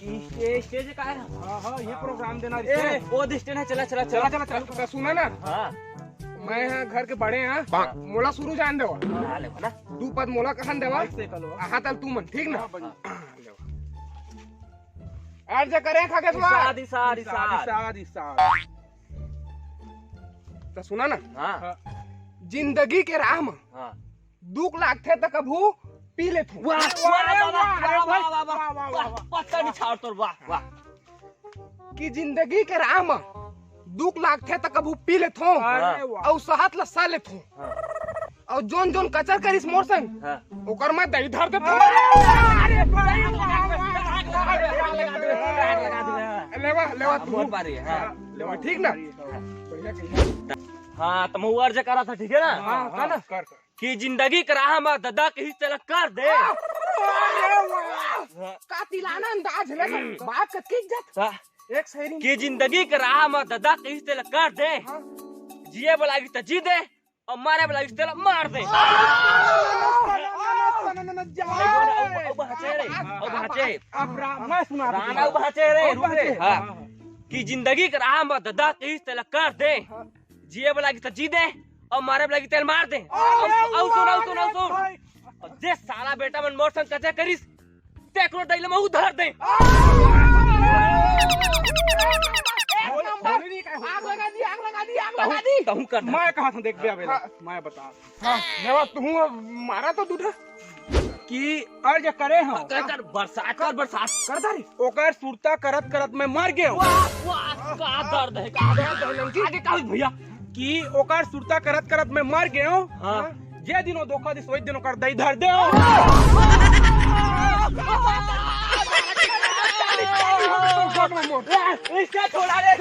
Stage का है। हाँ ये प्रोग्राम देना वो स्टेज है। चला चला चला चला चल तो सुना ना हाँ मैं यहाँ घर के बड़े हैं मोला शुरू जान देवा ना तू पद मोला कहन देवा हाँ तल तू मन ठीक ना अर्ज करे खाके शादी शादी शादी तो सुना ना हाँ जिंदगी के राह में हाँ दुख लागते तो कभू पी ले तू वाह वाह वाह वाह पत्ता नहीं छाड़ तोर वाह वाह कि जिंदगी के राह में दुख लागते तो कभू पी ले थो और सहत लस्सा ले थो और जोन जोन कचर करिस मोर संग ओकर मैं दही धर दे लेवा लेवा तू बहुत बारी है लेवा ठीक ना हाँ तो मैं अर्ज करा था ठीक है ना हाँ ना कर कि जिंदगी का राह में दादा के हिस्से लग कर दे कातिलाना अंदाज है बात का की इज्जत एक सही कि जिंदगी के राह में दादा के हिस्से लग कर दे जिए वाला की जी दे और मारे वाला की मार दे कि जिंदगी के राह में दादा के हिस्से लग कर दे जिए वाला की जी दे और मारे वाला की तेल मार दे सुन जे साला बेटा मन मोर संग कचा करिस तेकरो दैले में उधार दे आग लगा दी कहूं कर मैं कहा था देख बे अबे मैं बता नेवा तू मारा तो दूठा कि अर्ज करे हां कर बरसात कर दारी ओकर सुरता करत करत मैं मर गयो वाह का दर्द है आगे का भैया कि ओकर सुरता करत करत मैं मर गयो हां जे दिनो धोखा दिस ओइ दिनो कर दई धर दे इसका छोड़ा रे